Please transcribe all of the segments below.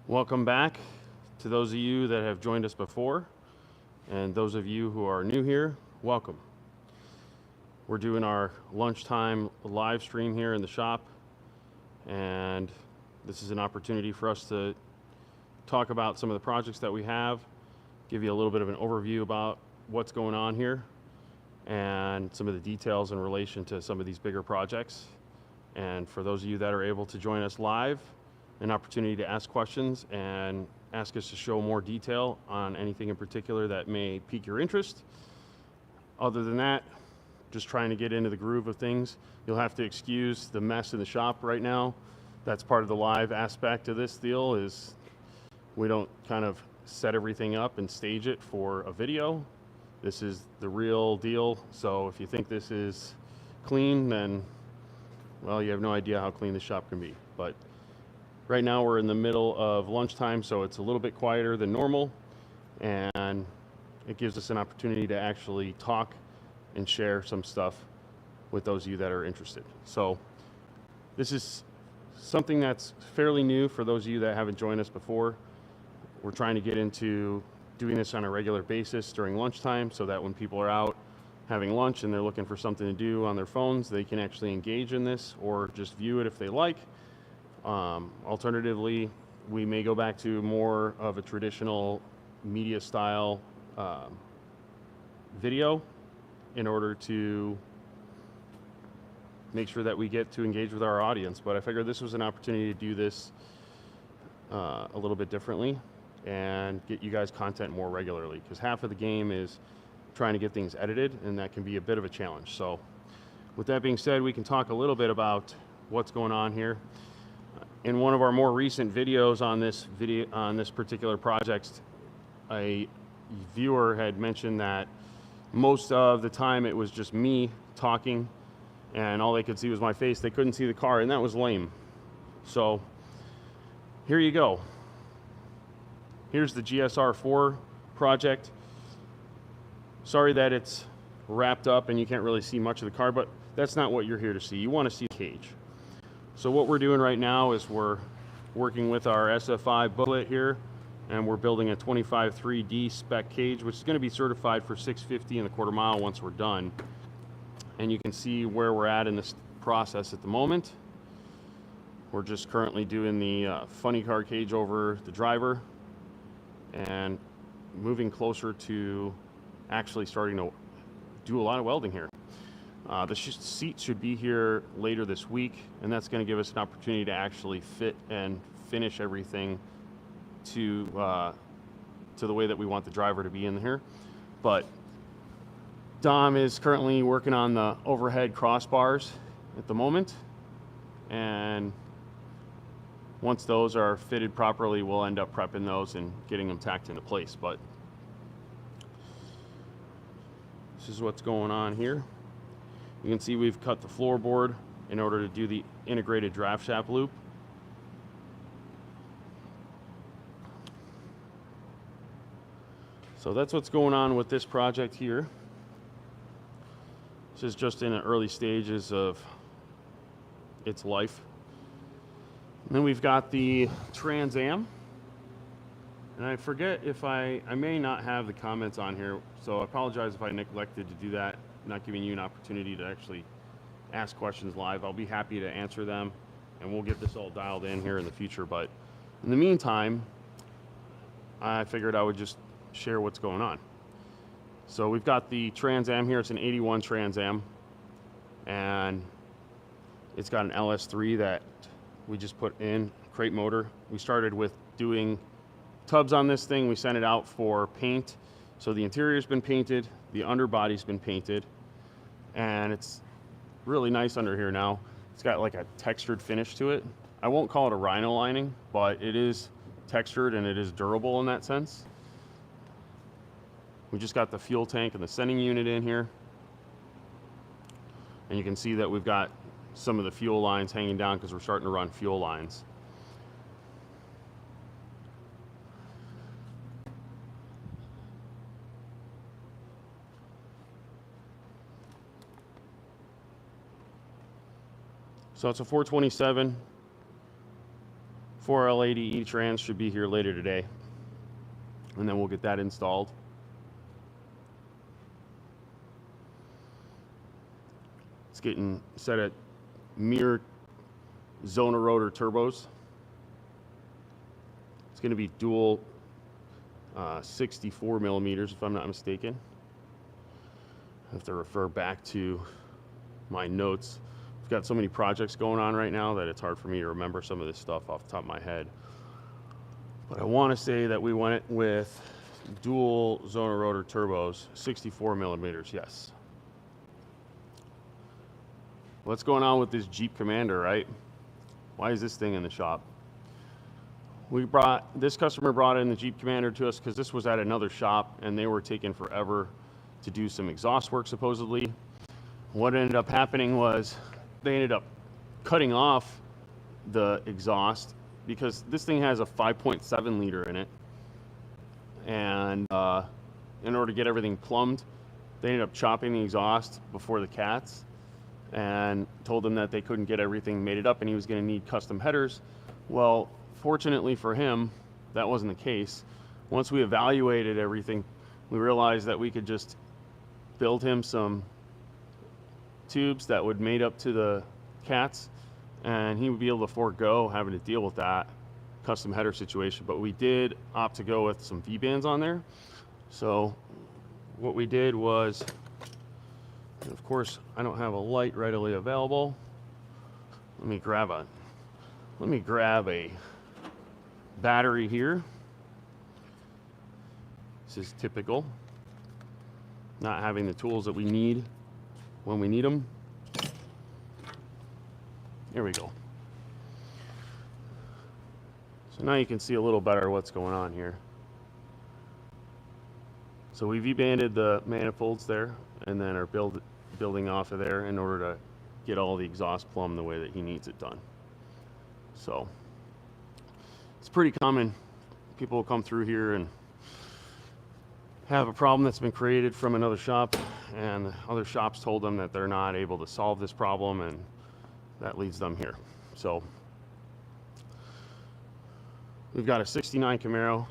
Welcome back to those of you that have joined us before, and those of you who are new here, welcome. We're doing our lunchtime live stream here in the shop, and this is an opportunity for us to talk about some of the projects that we have, give you a little bit of an overview about what's going on here, and some of the details in relation to some of these bigger projects. And for those of you that are able to join us live, an opportunity to ask questions and ask us to show more detail on anything in particular that may pique your interest. Other than that, just trying to get into the groove of things. You'll have to excuse the mess in the shop right now. That's part of the live aspect of this deal, is we don't kind of set everything up and stage it for a video. This is the real deal. So if you think this is clean, then, well, you have no idea how clean the shop can be. But right now we're in the middle of lunchtime, so it's a little bit quieter than normal, and it gives us an opportunity to actually talk and share some stuff with those of you that are interested. So this is something that's fairly new for those of you that haven't joined us before. We're trying to get into doing this on a regular basis during lunchtime so that when people are out having lunch and they're looking for something to do on their phones, they can actually engage in this or just view it if they like. Alternatively, we may go back to more of a traditional media style video in order to make sure that we get to engage with our audience. But I figured this was an opportunity to do this a little bit differently and get you guys content more regularly, because half of the game is trying to get things edited, and that can be a bit of a challenge. So with that being said, we can talk a little bit about what's going on here. In one of our more recent videos on this particular project, a viewer had mentioned that most of the time it was just me talking and all they could see was my face. They couldn't see the car, and that was lame. So here you go. Here's the GSR4 project. Sorry that it's wrapped up and you can't really see much of the car, but that's not what you're here to see. You want to see the cage. So what we're doing right now is we're working with our SF5 booklet here, and we're building a 25 3D spec cage, which is going to be certified for 650 in the quarter mile once we're done. And you can see where we're at in this process at the moment. We're just currently doing the funny car cage over the driver and moving closer to actually starting to do a lot of welding here. The seat should be here later this week, and that's going to give us an opportunity to actually fit and finish everything to the way that we want the driver to be in here. But Dom is currently working on the overhead crossbars at the moment, and once those are fitted properly, we'll end up prepping those and getting them tacked into place. But this is what's going on here. You can see we've cut the floorboard in order to do the integrated draft shaft loop. So that's what's going on with this project here. This is just in the early stages of its life. And then we've got the Trans Am. And I forget if I may not have the comments on here, so I apologize if I neglected to do that, not giving you an opportunity to actually ask questions live. I'll be happy to answer them, and we'll get this all dialed in here in the future. But in the meantime, I figured I would just share what's going on. So we've got the Trans Am here. It's an 81 Trans Am, and it's got an LS3 that we just put in, crate motor. We started with doing tubs on this thing. We sent it out for paint. So the interior's been painted, the underbody's been painted, and it's really nice under here now. It's got like a textured finish to it. I won't call it a rhino lining, but it is textured and it is durable in that sense. We just got the fuel tank and the sending unit in here. And you can see that we've got some of the fuel lines hanging down because we're starting to run fuel lines. So it's a 427 4L80 E-trans should be here later today, and then we'll get that installed. It's getting set at mirror zoner rotor turbos. It's going to be dual 64 millimeters, if I'm not mistaken. I have to refer back to my notes. I've got so many projects going on right now that it's hard for me to remember some of this stuff off the top of my head. But I want to say that we went with dual zoner rotor turbos, 64 millimeters, yes. What's going on with this Jeep Commander, right? Why is this thing in the shop? This customer brought in the Jeep Commander to us because this was at another shop and they were taking forever to do some exhaust work supposedly. What ended up happening was they ended up cutting off the exhaust because this thing has a 5.7 liter in it. And in order to get everything plumbed, they ended up chopping the exhaust before the cats and told them that they couldn't get everything mated up and he was going to need custom headers. Well, fortunately for him, that wasn't the case. Once we evaluated everything, we realized that we could just build him some tubes that would mate up to the cats and he would be able to forego having to deal with that custom header situation. But we did opt to go with some V-bands on there. So what we did was, and of course, I don't have a light readily available. Let me grab a battery here. This is typical. Not having the tools that we need when we need them. Here we go. So now you can see a little better what's going on here. So we V-banded the manifolds there and then are building off of there in order to get all the exhaust plumbed the way that he needs it done. So it's pretty common. People will come through here and have a problem that's been created from another shop, and the other shops told them that they're not able to solve this problem, and that leads them here. So we've got a 69 Camaro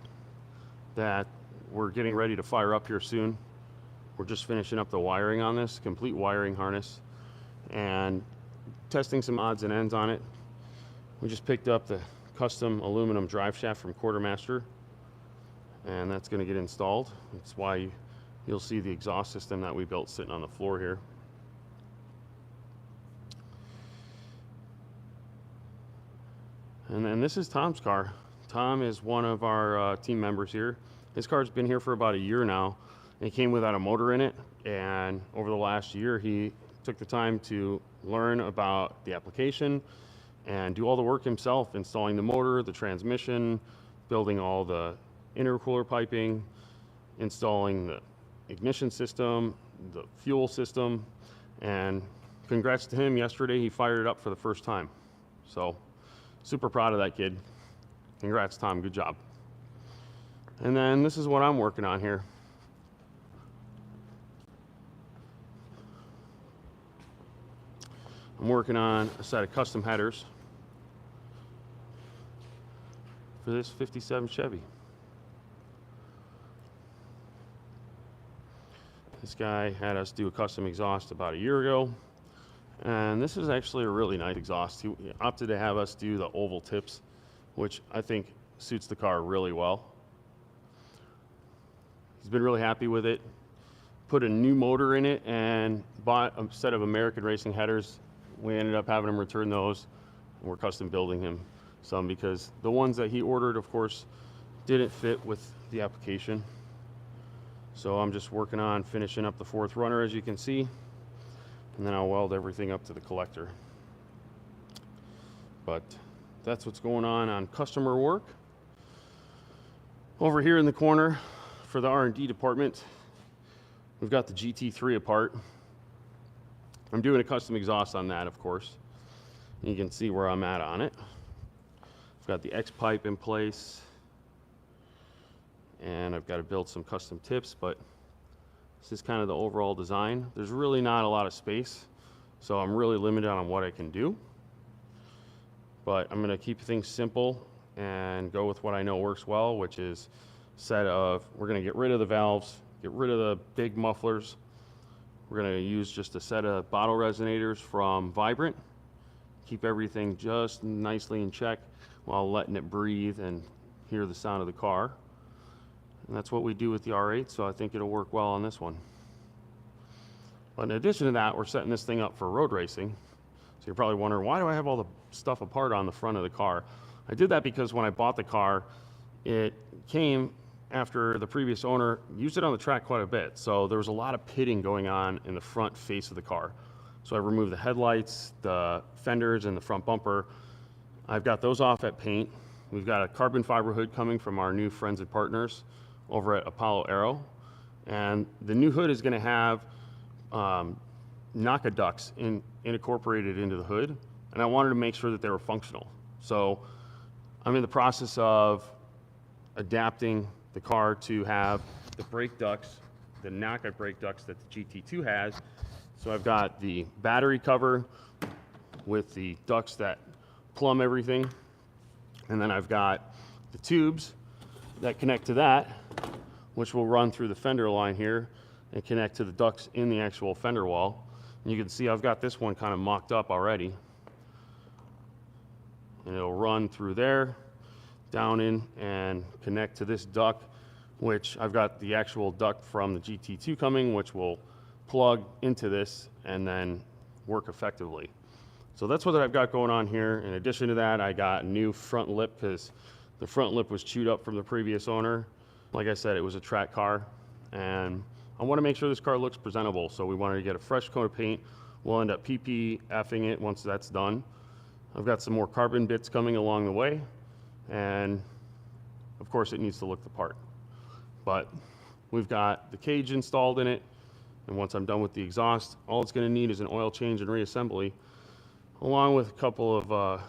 that we're getting ready to fire up here soon. We're just finishing up the wiring on this, complete wiring harness, and testing some odds and ends on it. We just picked up the custom aluminum drive shaft from Quartermaster, and that's going to get installed. That's why you'll see the exhaust system that we built sitting on the floor here. And then this is Tom's car. Tom is one of our team members here. His car's been here for about a year now. It came without a motor in it, and over the last year he took the time to learn about the application and do all the work himself, installing the motor, the transmission, building all the intercooler piping, installing the ignition system, the fuel system, and congrats to him. Yesterday he fired it up for the first time. So super proud of that kid. Congrats, Tom, good job. And then this is what I'm working on here. I'm working on a set of custom headers for this 57 Chevy. This guy had us do a custom exhaust about a year ago, and this is actually a really nice exhaust. He opted to have us do the oval tips, which I think suits the car really well. He's been really happy with it. Put a new motor in it and bought a set of American Racing headers. We ended up having him return those, and we're custom building him some because the ones that he ordered, of course, didn't fit with the application. So I'm just working on finishing up the fourth runner, as you can see, and then I'll weld everything up to the collector. But that's what's going on customer work. Over here in the corner for the R&D department, we've got the GT3 apart. I'm doing a custom exhaust on that, of course. You can see where I'm at on it. I've got the X pipe in place, and I've got to build some custom tips, but this is kind of the overall design. There's really not a lot of space, so I'm really limited on what I can do. But I'm going to keep things simple and go with what I know works well, which is a set of, we're going to get rid of the valves, get rid of the big mufflers. We're going to use just a set of bottle resonators from Vibrant. Keep everything just nicely in check while letting it breathe and hear the sound of the car. And that's what we do with the R8, so I think it'll work well on this one. But in addition to that, we're setting this thing up for road racing. So you're probably wondering, why do I have all the stuff apart on the front of the car? I did that because when I bought the car, it came after the previous owner used it on the track quite a bit. So there was a lot of pitting going on in the front face of the car. So I removed the headlights, the fenders, and the front bumper. I've got those off at paint. We've got a carbon fiber hood coming from our new friends and partners over at Apollo Aero. And the new hood is going to have NACA ducts incorporated into the hood. And I wanted to make sure that they were functional. So I'm in the process of adapting the car to have the brake ducts, the NACA brake ducts that the GT2 has. So I've got the battery cover with the ducts that plumb everything. And then I've got the tubes that connect to that, which will run through the fender line here and connect to the ducts in the actual fender wall. And you can see I've got this one kind of mocked up already. And it'll run through there, down in, and connect to this duct, which I've got the actual duct from the GT2 coming, which will plug into this and then work effectively. So that's what I've got going on here. In addition to that, I got a new front lip because the front lip was chewed up from the previous owner. Like I said, it was a track car, and I want to make sure this car looks presentable. So we wanted to get a fresh coat of paint. We'll end up PPFing it once that's done. I've got some more carbon bits coming along the way, and of course it needs to look the part. But we've got the cage installed in it, and once I'm done with the exhaust, all it's going to need is an oil change and reassembly, along with a couple of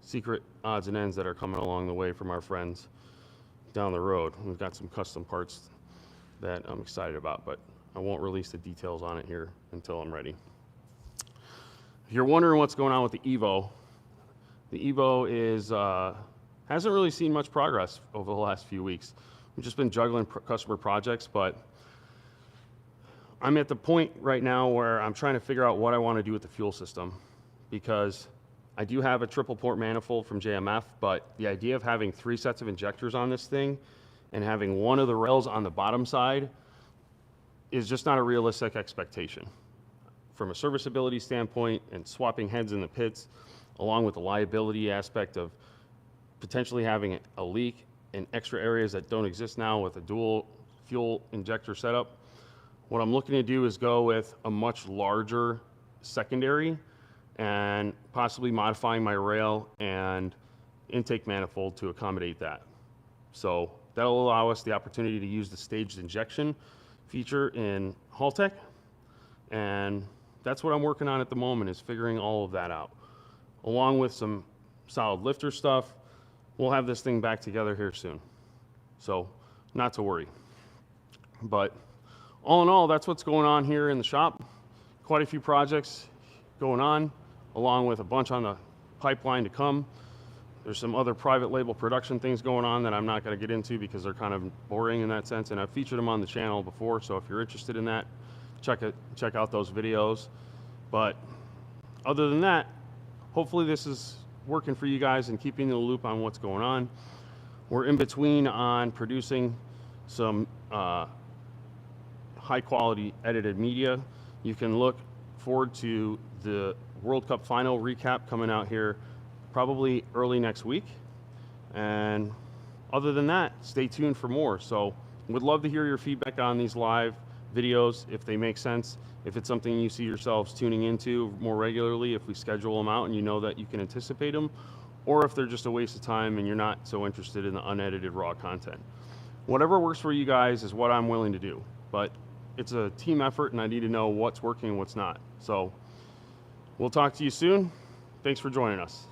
secret odds and ends that are coming along the way from our friends down the road. We've got some custom parts that I'm excited about, but I won't release the details on it here until I'm ready. If you're wondering what's going on with the Evo is hasn't really seen much progress over the last few weeks. We've just been juggling customer projects, but I'm at the point right now where I'm trying to figure out what I want to do with the fuel system, because I do have a triple port manifold from JMF, but the idea of having 3 sets of injectors on this thing and having one of the rails on the bottom side is just not a realistic expectation. From a serviceability standpoint and swapping heads in the pits, along with the liability aspect of potentially having a leak in extra areas that don't exist now with a dual fuel injector setup, what I'm looking to do is go with a much larger secondary and possibly modifying my rail and intake manifold to accommodate that. So that'll allow us the opportunity to use the staged injection feature in Haltech, and that's what I'm working on at the moment, is figuring all of that out. Along with some solid lifter stuff, we'll have this thing back together here soon. So not to worry. But all in all, that's what's going on here in the shop. Quite a few projects going on, along with a bunch on the pipeline to come. There's some other private label production things going on that I'm not going to get into because they're kind of boring in that sense, and I've featured them on the channel before, so if you're interested in that, check out those videos. But other than that, hopefully this is working for you guys and keeping the loop on what's going on. We're in between on producing some high quality edited media. You can look forward to the World Cup final recap coming out here probably early next week. And other than that, stay tuned for more. So would love to hear your feedback on these live videos, if they make sense, if it's something you see yourselves tuning into more regularly, if we schedule them out and you know that you can anticipate them, or if they're just a waste of time and you're not so interested in the unedited raw content. Whatever works for you guys is what I'm willing to do, but it's a team effort and I need to know what's working and what's not. So we'll talk to you soon. Thanks for joining us.